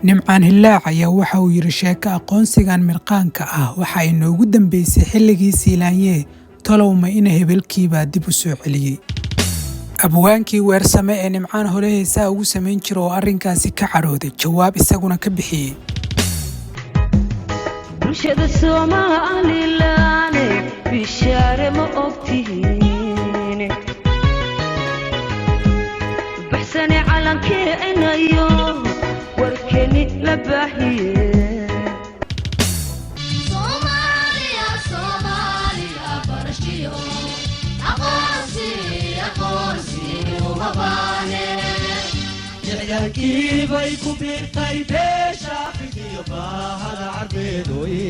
nimcaan hillaac ayaa waxa uu yidhi sheeko aqoonsigan mirqaanka ah waxa ay noogu dambaysay xilligii siilaanyee tolowma ina hebelkiibaa dib u soo celiyey abwaankii weersame ee nimcaan hole heesaa ugu samayn jira oo arrinkaasi ka cadhooday jawaab isaguna ka bixiyey bulshada Soomaalilaane bishaare ma ogtihiin baxsane calankeenayo warkeni la baahiye Soomaaliya barashiyo aqoonsi umabaane jeclaalkii bay ku biirtay beesha afrikiyo baahada carbeedooye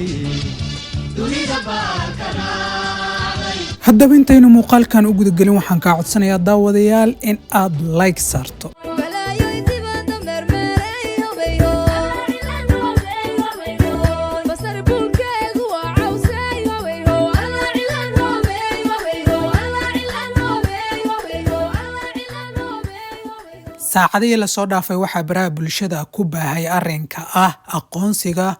dunida baalkanaaday haddaba intaynu muuqaalkan u gudagelin waxaan kaa codsanayaa daawadayaal in aad like saarto saacadihii lasoo dhaafay waxaa baraha bulshada ku baahay arrinka ah aqoonsiga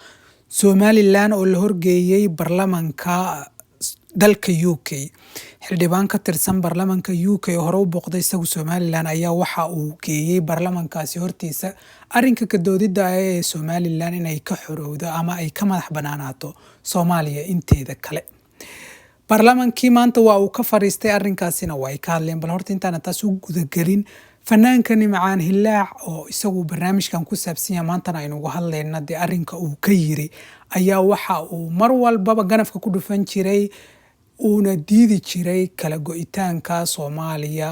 Somaliland oo la horgeeyay baarlamaanka dalka UK. xildhibaan ka tirsan baarlamaanka UK oo hore u booqday isagu Somaliland ayaa waxa uu geeyay baarlamaankaasi hortiisa arrinka ka doodida ee Somaliland inay ka xorowdo ama ay ka madax banaanaato Soomaaliya inteeda kale. baarlamaankii maanta waa uu ka fariistay arrinkaasina waa ay ka hadleen bal horta intaan taas u gudagelin fanaanka nimcaan hillaac oo isagu barnaamijkan ku saabsan yahay maantana aynu uga hadlayna dee arrinka uu ka yiri ayaa waxa uu mar walbaba ganafka ku dhufan jiray uuna diidi jiray kala go'itaanka Soomaaliya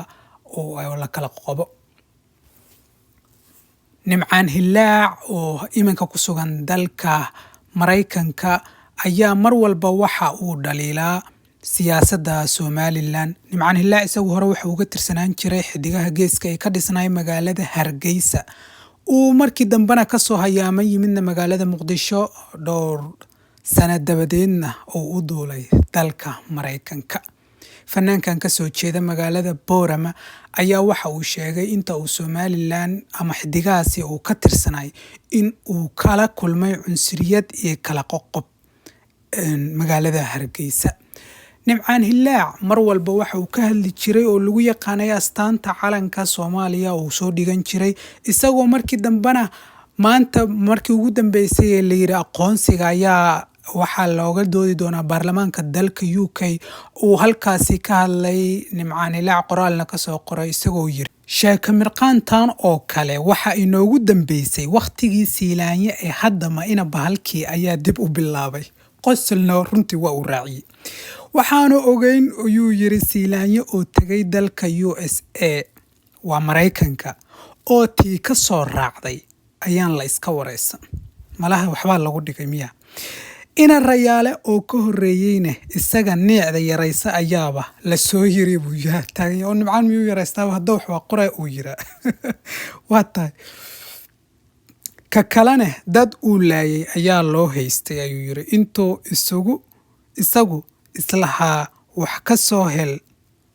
oo la kala qobo. nimcaan hillaac oo iminka ku sugan dalka Mareykanka ayaa mar walba waxa uu dhaliilaa siyaasadda Somaliland. nimcaan hillaac isagu hore waxa uu ka tirsanaan jiray xidigaha geeska ee ka dhisnay magaalada Hargeysa uu markii dambena ka soo hayaamay yimidna magaalada Muqdisho dhowr sano dabadeedna uu u duulay dalka Mareykanka. fanaankan ka soo jeeda magaalada Boorama ayaa waxa uu sheegay inta uu Somaliland ama xidigahaasi uu ka tirsanay in uu kala kulmay cunsuriyad iyo kala qoqob magaalada Hargeysa. nimcaan hillaac mar walba waxa uu ka hadli jiray oo lagu yaqaanay astaanta calanka Soomaaliya oo soo dhigan jiray isagoo markii dambena maanta markii ugu dambeysay ee la yiri aqoonsiga ayaa waxaa looga doodi doonaa baarlamaanka dalka UK uu halkaasi ka hadlay. nimcaan hillaac qoraalna ka soo qoray isagoo yiri sheeko mirqaantan oo kale waxa inoogu dambeysay waqtigii siilaanye ee hadda ma ina bahalkii ayaa dib u bilaabay qosolna runtii waa uu raaciyay waxaanu ogeyn ayuu yiri siilaanye oo tagay dalka USA waa Mareykanka oo tii ka soo raacday ayaan la iska wareysan malaha waxbaa lagu dhigay miya ina rayaale oo ka horeeyayna isaga neecda yaraysa ayaaba la soo yiri buu yahay taagay oo nimcaan miyuu yaraystaa hadda wax waa qoray uu yira waa tahay ka kalena dad uu laayay ayaa loo haystay ayuu yiri intuu isagu islahaa wax ka soo hel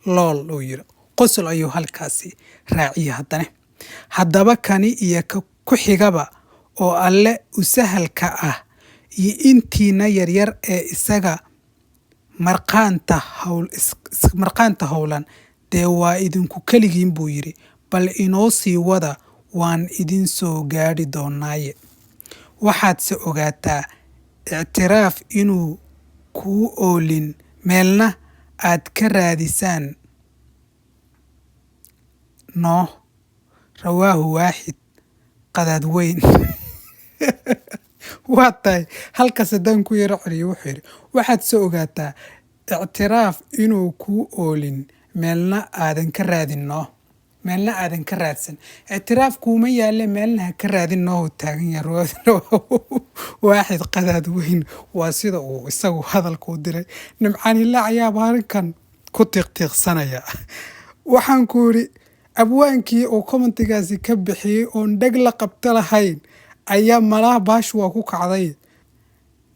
lool uu yiri qosol ayuu halkaasi raaciyay haddaba kani iyo ku xigaba oo alle u sahalka ah iyo intiina yaryar ee isaga marqaanta howlan dee waa idinku keligiin buu yiri bal inoo sii wada waan idin soo gaadhi doonaaye waxaadse ogaataa ictiraaf inuu kuu oolin meelna aad ka raadisaan noo rawaahu waaxid qadaad weyn waa tahay halkaas haddaan ku yaro celiyo wuxuu yidhi waxaad soo ogaataa ictiraaf inuu kuu oolin meelna aadan ka raadsan ictiraaf kuuma yaalle meelna ha ka raadin noohu taagan yahay waaxid qadaad weyn waa sida uu isagu hadalka u diray. nimcaan hillaac ayaaba arrinkan ku tiiqtiiqsanaya waxaan ku yidhi abwaankii oo commentigaasi ka bixiyey oon dheg la qabto lahayn ayaa malaha baashu waa ku kacday.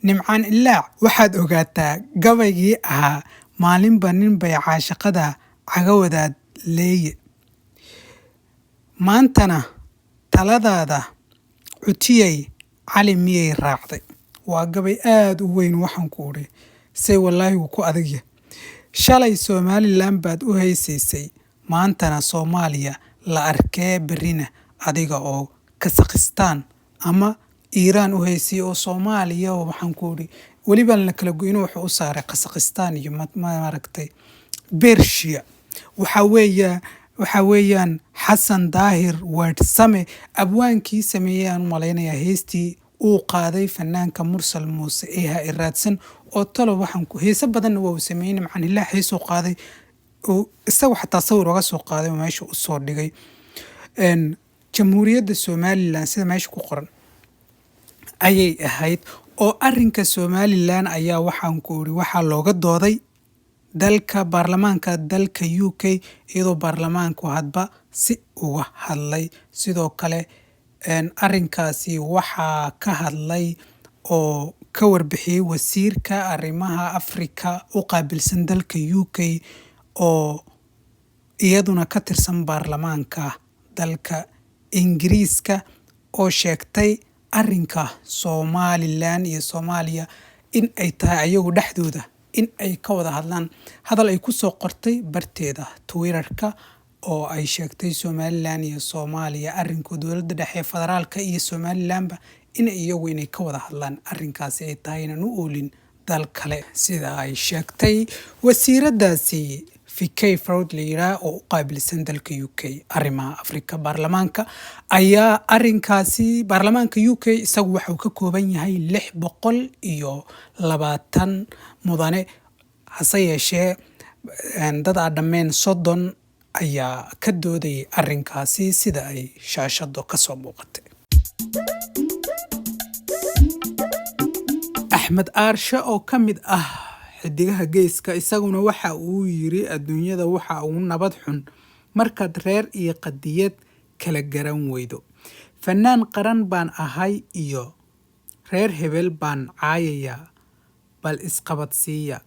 nimcaan hillaac waxaad ogaataa gabaygii ahaa maalinba nin bay caashaqada cagawadaad leeye maantana taladaada cutiyey cali miyay raacday. waa gabay aad u weyn waxaan ku udhi say wallaahi wuu ku adagya. shalay somalilan baad u haysaysay maantana soomaaliya la arkee berrina adiga oo kasakhistaan ama iiraan u haysay oo soomaaliya oo waxaan ku udhi weliba la kala goyno wuxuu u saaray kasakhistaan iyo maaragtay bershiya. waxaa weeyaan xasan daahir weersame abwaankii sameeyaan malaynayaa heestii uu qaaday fanaanka mursal muuse ee ha iraadsan oo talo waxaan ku heeso badanna waa uu sameeyey nimcaan ilaa heesoo qaaday oo isagu xataa sawir uga soo qaaday oo meesha u soo dhigay jamhuuriyadda somalilan sida meesha ku qoran ayay ahayd. oo arinka somalilan ayaa waxaan ku iri waxaa looga dooday baarlamaanka dalka UK iyadoo baarlamaanku hadba si uga hadlay. sidoo kale arinkaasi waxaa ka hadlay oo ka warbixiyey wasiirka arrimaha Afrika u qaabilsan dalka UK oo iyaduna ka tirsan baarlamaanka dalka Ingiriiska oo sheegtay arinka Somaliland iyo Soomaaliya in ay tahay ayagu dhexdooda in ay ka wada hadlaan. hadal ay ku soo qortay barteeda Twitterka oo ay sheegtay Somaliland iyo Soomaaliya arrinka dowladda dhexe federaalka iyo Somalilandba in iyagu inay ka wada hadlaan arrinkaasi ay tahay inaan u oolin dal kale sida ay sheegtay wasiiradaasi Fikay Fraudley oo u qaabilsan dalka UK arrimaha Afrika. baarlamaanka ayaa arrinkaasi baarlamaanka UK isagu waxa uu ka kooban yahay 620 mudane hase yeeshee dad dhameen 30 ayaa ka doodayay arrinkaasi sida ay shaashado ka soo muuqatay. Axmed Aarshe oo ka mid ah xidigaha geeska isaguna waxa uu yiri adduunyada waxa uu nabad xun markaad reer iyo qadiyad kala garan weydo. fanaan qaran baan ahay iyo reer hebel baan caayaya bal isqabadsiiya.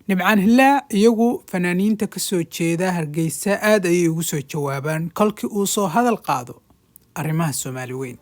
Nimcaan Hilaac iyagu fanaaniinta ka soo jeeda Hargeysa aad ayay ugu soo jawaabaan kolkii uu soo hadal qaado arrimaha Soomaali weyn.